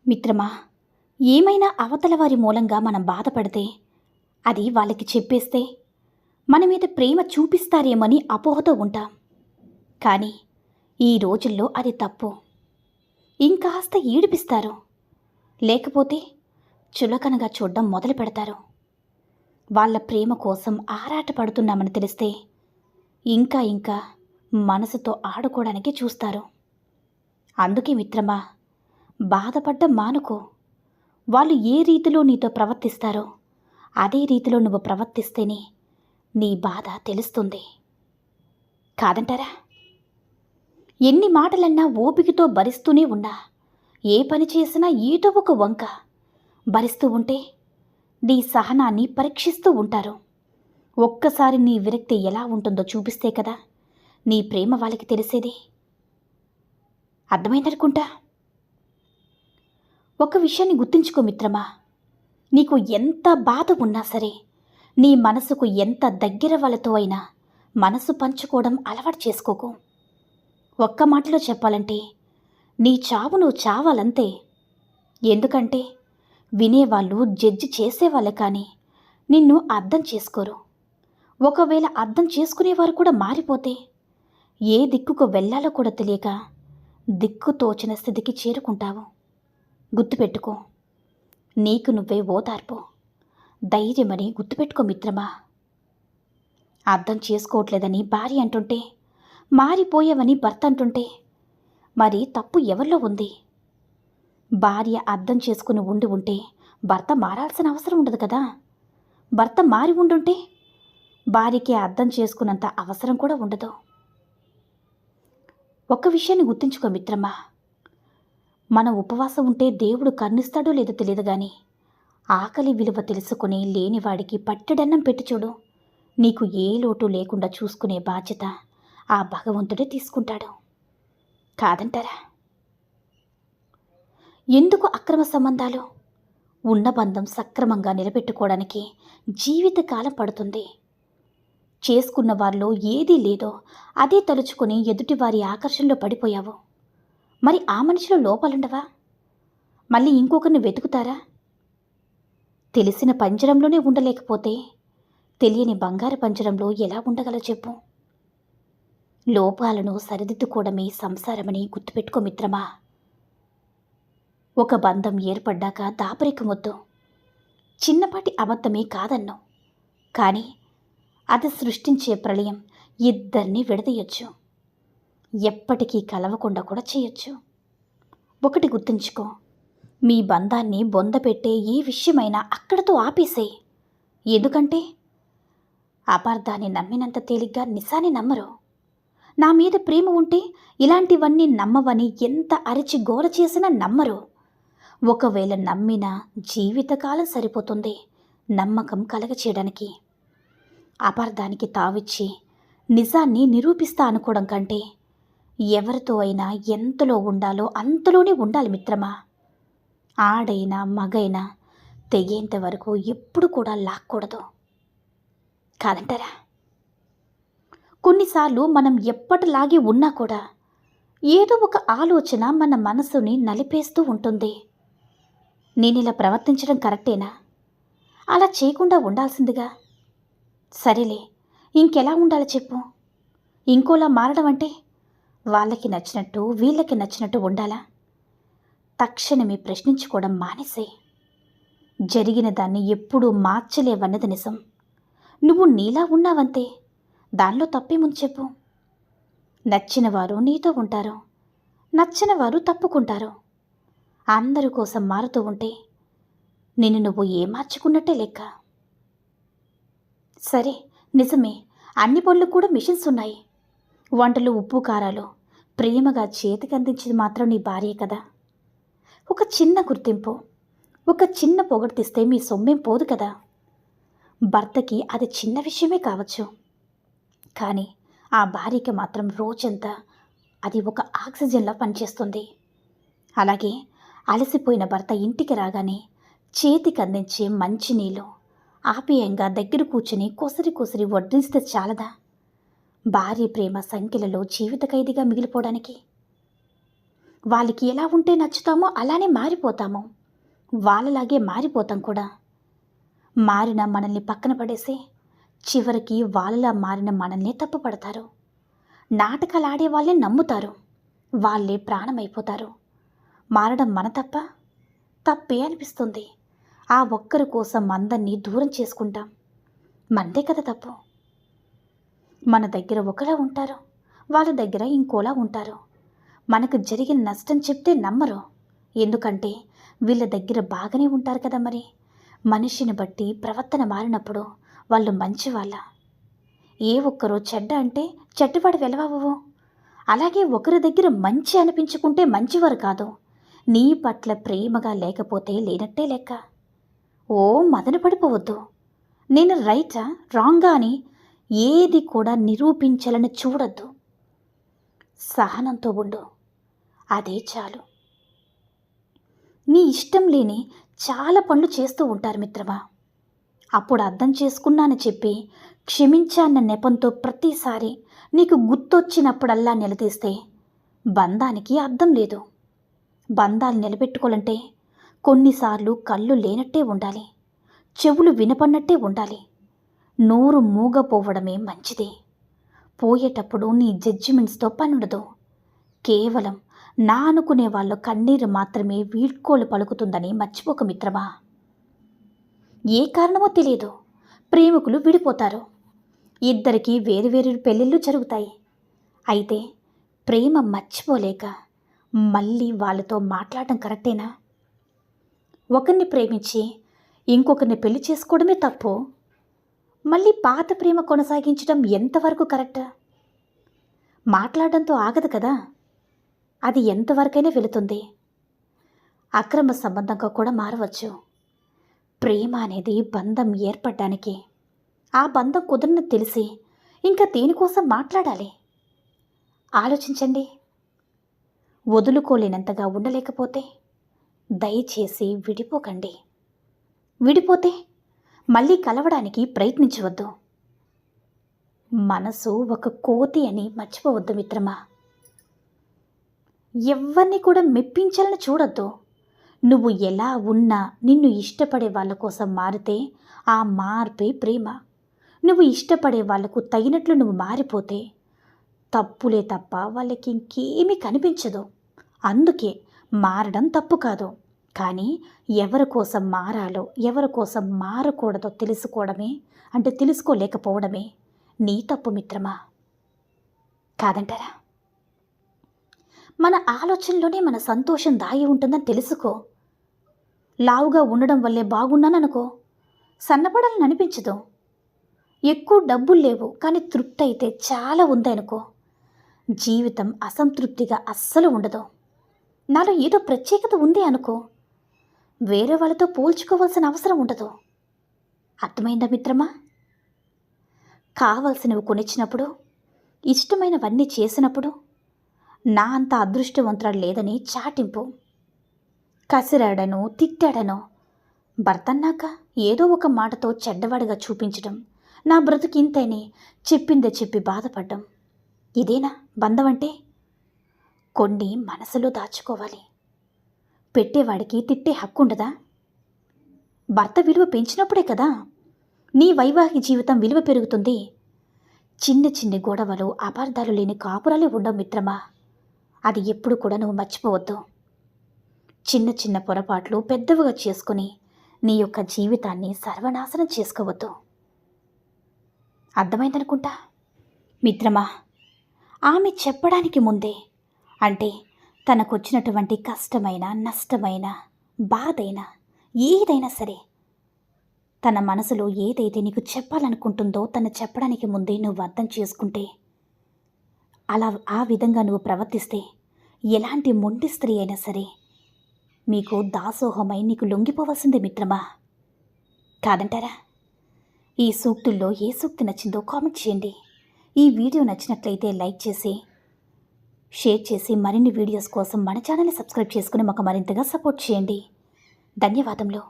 మిత్రమా, ఏమైనా అవతల వారి మూలంగా మనం బాధపడితే అది వాళ్ళకి చెప్పేస్తే మన మీద ప్రేమ చూపిస్తారేమని అపోహతో ఉంటాం. కానీ ఈ రోజుల్లో అది తప్పు. ఇంకాస్త ఏడిపిస్తారు, లేకపోతే చులకనగా చూడడం మొదలు పెడతారు. వాళ్ళ ప్రేమ కోసం ఆరాటపడుతున్నామని తెలిస్తే ఇంకా ఇంకా మనసుతో ఆడుకోవడానికి చూస్తారు. అందుకే మిత్రమా, బాధపడ్డం మానుకో. వాళ్ళు ఏ రీతిలో నీతో ప్రవర్తిస్తారో అదే రీతిలో నువ్వు ప్రవర్తిస్తేనే నీ బాధ తెలుస్తుంది. కాదంటారా? ఎన్ని మాటలన్నా ఓపికతో భరిస్తూనే ఉన్నా, ఏ పని చేసినా ఏదో ఒక వంక భరిస్తూ ఉంటే నీ సహనాన్ని పరీక్షిస్తూ ఉంటారు. ఒక్కసారి నీ విరక్తి ఎలా ఉంటుందో చూపిస్తే కదా నీ ప్రేమ వాళ్ళకి తెలిసేది. అర్థమైందనుకుంటా. ఒక విషయాన్ని గుర్తుంచుకో మిత్రమా, నీకు ఎంత బాధ ఉన్నా సరే, నీ మనసుకు ఎంత దగ్గర వాళ్ళతో అయినా మనసు పంచుకోవడం అలవాటు చేసుకోకు. ఒక్క మాటలో చెప్పాలంటే నీ చావు నువ్వు చావాలంతే. ఎందుకంటే వినేవాళ్ళు జడ్జి చేసేవాళ్ళే కానీ నిన్ను అర్థం చేసుకోరు. ఒకవేళ అర్థం చేసుకునేవారు కూడా మారిపోతే ఏ దిక్కుకు వెళ్ళాలో కూడా తెలియక దిక్కు తోచిన స్థితికి చేరుకుంటావు. గుర్తుపెట్టుకో, నీకు నువ్వే ఓదార్పు, ధైర్యమని గుర్తుపెట్టుకో మిత్రమా. అర్థం చేసుకోవట్లేదని భార్య అంటుంటే, మారిపోయావని భర్త అంటుంటే మరి తప్పు ఎవరిలో ఉంది? భార్య అర్థం చేసుకుని ఉంటే భర్త మారాల్సిన అవసరం ఉండదు కదా. భర్త మారి ఉండుంటే భార్యకి అర్థం చేసుకున్నంత అవసరం కూడా ఉండదు. ఒక్క విషయాన్ని గుర్తుంచుకో మిత్రమా, మనం ఉపవాసం ఉంటే దేవుడు కరుణిస్తాడో లేదో తెలియదు కానీ ఆకలి విలువ తెలుసుకుని లేనివాడికి పట్టెడన్నం పెట్టి చూడు, నీకు ఏ లోటు లేకుండా చూసుకునే బాధ్యత ఆ భగవంతుడే తీసుకుంటాడు. కాదంటారా? ఎందుకు అక్రమ సంబంధాలు? ఉన్న బంధం సక్రమంగా నిలబెట్టుకోవడానికి జీవితకాలం పడుతుంది. చేసుకున్న వారిలో ఏదీ లేదో అదే తలుచుకొని ఎదుటివారి ఆకర్షణలో పడిపోయావు. మరి ఆ మనిషిలో లోపాలుండవా? మళ్ళీ ఇంకొకరిని వెతుకుతారా? తెలిసిన పంజరంలోనే ఉండలేకపోతే తెలియని బంగారు పంజరంలో ఎలా ఉండగల చెప్పు. లోపాలను సరిదిద్దుకోవడమే సంసారమని గుర్తుపెట్టుకో మిత్రమా. ఒక బంధం ఏర్పడ్డాక దాపరికమొద్దు. చిన్నపాటి అబద్ధమే కాదన్నావు, కానీ అది సృష్టించే ప్రళయం ఇద్దరిని విడదీయొచ్చు. ఎప్పటికీ కలవకుండా కూడా చేయొచ్చు. ఒకటి గుర్తుంచుకో, మీ బంధాన్ని బొందపెట్టే ఏ విషయమైనా అక్కడతో ఆపేసేయి. ఎందుకంటే అపార్థాన్ని నమ్మినంత తేలిగ్గా నిజాన్ని నమ్మరు. నా మీద ప్రేమ ఉంటే ఇలాంటివన్నీ నమ్మవని ఎంత అరిచి గోల చేసినా నమ్మరు. ఒకవేళ నమ్మినా జీవితకాలం సరిపోతుంది నమ్మకం కలగచేయడానికి. అపార్థానికి తావిచ్చి నిజాన్ని నిరూపిస్తా అనుకోవడం కంటే ఎవరితో అయినా ఎంతలో ఉండాలో అంతలోనే ఉండాలి మిత్రమా. ఆడైనా మగైనా తెగేంత వరకు ఎప్పుడు కూడా లాక్కూడదు. కాదంటారా? కొన్నిసార్లు మనం ఎప్పటిలాగే ఉన్నా కూడా ఏదో ఒక ఆలోచన మన మనసుని నలిపేస్తూ ఉంటుంది. నేను ఇలా ప్రవర్తించడం కరెక్టేనా? అలా చేయకుండా ఉండాల్సిందిగా. సరేలే, ఇంకెలా ఉండాలో చెప్పు. ఇంకోలా మారడం అంటే వాళ్ళకి నచ్చినట్టు వీళ్ళకి నచ్చినట్టు ఉండాలా? తక్షణమే ప్రశ్నించుకోవడం మానేసే. జరిగిన దాన్ని ఎప్పుడూ మార్చలేవన్నది నిజం. నువ్వు నీలా ఉన్నావంతే, దానిలో తప్పేముంది చెప్పు. నచ్చిన వారు నీతో ఉంటారు, నచ్చని వారు తప్పుకుంటారు. అందరి కోసం మారుతూ ఉంటే నిన్ను నువ్వు మార్చుకున్నట్టే లెక్క. సరే, నిజమే, అన్ని పనులు కూడా మిషన్స్ ఉన్నాయి. వంటలు, ఉప్పు, కారాలు ప్రేమగా చేతికి అందించేది మాత్రం నీ భార్యే కదా. ఒక చిన్న గుర్తింపు, ఒక చిన్న పొగడ్తిస్తే మీ సొమ్మేం పోదు కదా. భర్తకి అది చిన్న విషయమే కావచ్చు, కానీ ఆ భార్యకి మాత్రం రోజంతా అది ఒక ఆక్సిజన్లా పనిచేస్తుంది. అలాగే అలసిపోయిన భర్త ఇంటికి రాగానే చేతికి అందించే మంచినీళ్ళు ఆప్యాయంగా దగ్గర కూర్చుని కొసరి కొసరి వడ్డిస్తే చాలదా భార్య ప్రేమ సంఖ్యలలో జీవిత ఖైదీగా మిగిలిపోవడానికి? వాళ్ళకి ఎలా ఉంటే నచ్చుతామో అలానే మారిపోతాము. వాళ్ళలాగే మారిపోతాం కూడా. మారిన మనల్ని పక్కన పడేసి చివరికి వాళ్ళలా మారిన మనల్నే తప్పుపడతారు. నాటకాలు ఆడే వాళ్ళే నమ్ముతారు. వాళ్ళే ప్రాణమైపోతారు. మారడం మన తప్పే అనిపిస్తుంది. ఆ ఒక్కరి కోసం అందరినీ దూరం చేసుకుంటాం. మనదే కదా తప్పు. మన దగ్గర ఒకలా ఉంటారు, వాళ్ళ దగ్గర ఇంకోలా ఉంటారు. మనకు జరిగిన నష్టం చెప్తే నమ్మరు. ఎందుకంటే వీళ్ళ దగ్గర బాగానే ఉంటారు కదా. మరి మనిషిని బట్టి ప్రవర్తన మారినప్పుడు వాళ్ళు మంచివాళ్ళ? ఏ ఒక్కరో చెడ్డ అంటే చెడ్డవాడు వెలవవు. అలాగే ఒకరి దగ్గర మంచి అనిపించుకుంటే మంచివారు కాదు. నీ పట్ల ప్రేమగా లేకపోతే లేనట్టే లెక్క. ఓ మదన పడిపోవద్దు. నేను రైటా రాంగా అని ఏది కూడా నిరూపించాలని చూడొద్దు. సహనంతో ఉండు, అదే చాలు. నీ ఇష్టం లేని చాలా పనులు చేస్తూ ఉంటారు మిత్రమా. అప్పుడు అర్థం చేసుకున్నానని చెప్పి క్షమించాన్న నెపంతో ప్రతిసారి నీకు గుర్తొచ్చినప్పుడల్లా నిలదీస్తే బంధానికి అర్థం లేదు. బంధాలు నిలబెట్టుకోవాలంటే కొన్నిసార్లు కళ్ళు లేనట్టే ఉండాలి, చెవులు వినపన్నట్టే ఉండాలి, నోరు మూగపోవడమే మంచిది. పోయేటప్పుడు నీ జడ్జిమెంట్స్తో పనుండదు. కేవలం నా అనుకునే వాళ్ళ కన్నీరు మాత్రమే వీడ్కోలు పలుకుతుందని మర్చిపోక మిత్రమా. ఏ కారణమో తెలియదు, ప్రేమికులు విడిపోతారు. ఇద్దరికీ వేరువేరు పెళ్ళిళ్ళు జరుగుతాయి. అయితే ప్రేమ మర్చిపోలేక మళ్ళీ వాళ్ళతో మాట్లాడటం కరెక్టేనా? ఒకరిని ప్రేమించి ఇంకొకరిని పెళ్లి చేసుకోవడమే తప్పు. మళ్ళీ పాత ప్రేమ కొనసాగించడం ఎంతవరకు కరెక్ట్? మాట్లాడడంతో ఆగదు కదా, అది ఎంతవరకైనా వెళుతుంది. అక్రమ సంబంధంగా కూడా మారవచ్చు. ప్రేమ అనేది బంధం ఏర్పడడానికి, ఆ బంధం కుదరని తెలిసి ఇంకా దేనికోసం మాట్లాడాలి? ఆలోచించండి. వదులుకోలేనంతగా ఉండలేకపోతే దయచేసి విడిపోకండి. విడిపోతే మళ్ళీ కలవడానికి ప్రయత్నించవద్దు. మనసు ఒక కోతి అని మర్చిపోవద్దు మిత్రమా. ఎవరిని కూడా మెప్పించాలని చూడొద్దు. నువ్వు ఎలా ఉన్నా నిన్ను ఇష్టపడే వాళ్ళ కోసం మారితే ఆ మార్పే ప్రేమ. నువ్వు ఇష్టపడే వాళ్లకు తగినట్లు నువ్వు మారిపోతే తప్పులే తప్ప వాళ్ళకి ఇంకేమీ కనిపించదు. అందుకే మారడం తప్పు కాదు, కానీ ఎవరి కోసం మారాలో ఎవరి కోసం మారకూడదో తెలుసుకోలేకపోవడమే నీ తప్పు మిత్రమా. కాదంటారా? మన ఆలోచనలోనే మన సంతోషం దాగి ఉంటుందని తెలుసుకో. లావుగా ఉండడం వల్లే బాగున్నాననుకో, సన్నపడాలని అనిపించదు. ఎక్కువ డబ్బులు లేవు కానీ తృప్తి అయితే చాలా ఉందనుకో, జీవితం అసంతృప్తిగా అస్సలు ఉండదు. నాలో ఏదో ప్రత్యేకత ఉంది అనుకో, వేరే వాళ్ళతో పోల్చుకోవాల్సిన అవసరం ఉండదు. అర్థమైందా మిత్రమా? కావలసినవి కొనిచ్చినప్పుడు, ఇష్టమైనవన్నీ చేసినప్పుడు నా అంత అదృష్టవంతురాలు లేదని చాటింపు. కసిరాడనో తిట్టాడనో భర్తన్నాక ఏదో ఒక మాటతో చెడ్డవాడిగా చూపించడం, నా బ్రతుకింతని చెప్పిందే చెప్పి బాధపడ్డం, ఇదేనా బంధం అంటే? కొన్ని మనసులో దాచుకోవాలి. పెట్టేవాడికి తిట్టే హక్కు ఉండదా? భర్త విలువ పెంచినప్పుడే కదా నీ వైవాహిక జీవితం విలువ పెరుగుతుంది. చిన్న చిన్న గొడవలు, అపార్థాలు లేని కాపురాలే ఉండవు మిత్రమా. అది ఎప్పుడు కూడా నువ్వు మర్చిపోవద్దు. చిన్న చిన్న పొరపాట్లు పెద్దవిగా చేసుకుని నీ యొక్క జీవితాన్ని సర్వనాశనం చేసుకోవద్దు. అర్థమైందనుకుంటా మిత్రమా. ఆమె చెప్పడానికి ముందే, అంటే తనకొచ్చినటువంటి కష్టమైన, నష్టమైన, బాధైనా ఏదైనా సరే, తన మనసులో ఏదైతే నీకు చెప్పాలనుకుంటుందో తను చెప్పడానికి ముందే నువ్వు అర్థం చేసుకుంటే, ఆ విధంగా నువ్వు ప్రవర్తిస్తే ఎలాంటి మొండి స్త్రీ అయినా సరే మీకు దాసోహమై నీకు లొంగిపోవలసిందే మిత్రమా. కాదంటారా? ఈ సూక్తుల్లో ఏ సూక్తి నచ్చిందో కామెంట్ చేయండి. ఈ వీడియో నచ్చినట్లయితే లైక్ చేసి షేర్ చేసి మరిన్ని వీడియోస్ కోసం మన ఛానల్ని సబ్స్క్రైబ్ చేసుకుని మాకు మరింతగా సపోర్ట్ చేయండి. ధన్యవాదములు.